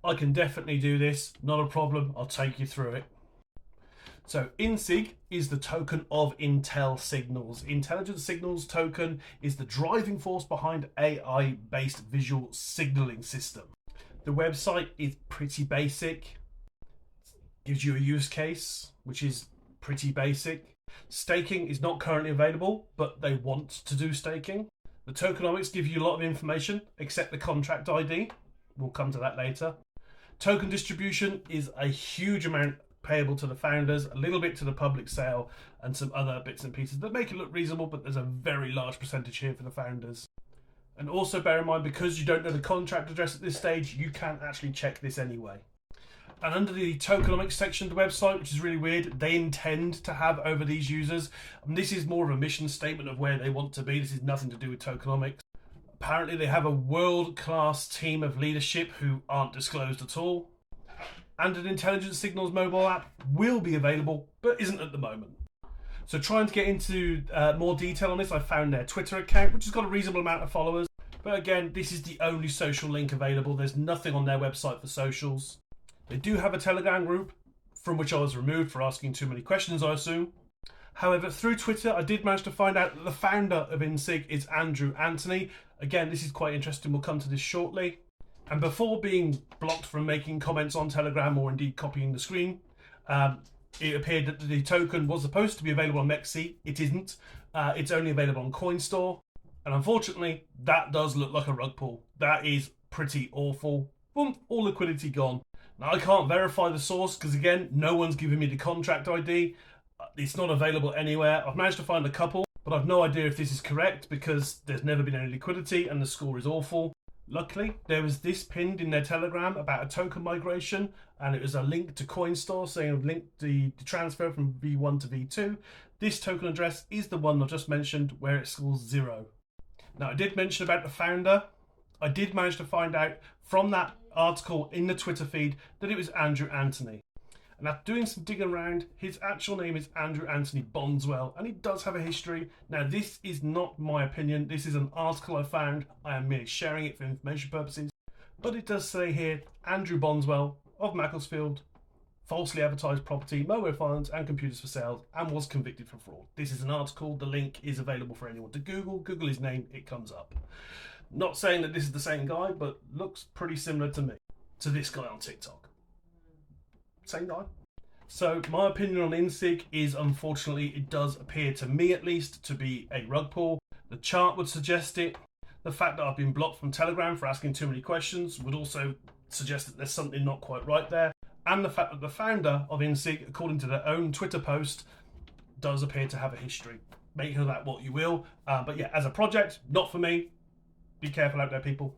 I can definitely do this, not a problem, I'll take you through it. So Insig is the token of Intel Signals. Intelligent Signals token is the driving force behind AI-based visual signaling system. The website is pretty basic. Gives you a use case, which is pretty basic. Staking is not currently available, but they want to do staking. The tokenomics give you a lot of information, except the contract ID. We'll come to that later. Token distribution is a huge amount payable to the founders, a little bit to the public sale, and some other bits and pieces that make it look reasonable, but there's a very large percentage here for the founders. And also bear in mind, because you don't know the contract address at this stage, you can't actually check this anyway. And under the tokenomics section of the website, which is really weird, they intend to have over these users. And this is more of a mission statement of where they want to be. This is nothing to do with tokenomics. Apparently they have a world-class team of leadership who aren't disclosed at all. And an Intelligent Signals mobile app will be available, but isn't at the moment. So trying to get into more detail on this, I found their Twitter account, which has got a reasonable amount of followers. But again, this is the only social link available. There's nothing on their website for socials. They do have a Telegram group, from which I was removed for asking too many questions, I assume. However, through Twitter, I did manage to find out that the founder of Insig is Andrew Anthony. Again, this is quite interesting. We'll come to this shortly. And before being blocked from making comments on Telegram or indeed copying the screen, it appeared that the token was supposed to be available on Mexi. It isn't. It's only available on CoinStore. And unfortunately, that does look like a rug pull. That is pretty awful. Boom, all liquidity gone. Now, I can't verify the source because, again, no one's given me the contract ID. It's not available anywhere. I've managed to find a couple, but I've no idea if this is correct because there's never been any liquidity and the score is awful. Luckily, there was this pinned in their Telegram about a token migration, and it was a link to CoinStore saying link the transfer from V1 to V2. This token address is the one I've just mentioned where it scores 0. Now, I did mention about the founder. I did manage to find out from that article in the Twitter feed that it was Andrew Anthony. And after doing some digging around, his actual name is Andrew Anthony Bondswell, and he does have a history. Now, this is not my opinion. This is an article I found. I am merely sharing it for information purposes. But it does say here, Andrew Bondswell of Macclesfield, falsely advertised property, mobile phones and computers for sale, and was convicted for fraud. This is an article. The link is available for anyone to Google. Google his name, it comes up. Not saying that this is the same guy, but looks pretty similar to me, to this guy on TikTok. Same guy. So my opinion on Insig is, unfortunately, it does appear to me at least to be a rug pull. The chart would suggest it. The fact that I've been blocked from Telegram for asking too many questions would also suggest that there's something not quite right there. And the fact that the founder of Insig, according to their own Twitter post, does appear to have a history. Make of that what you will. But yeah, as a project, not for me. Be careful out there, people.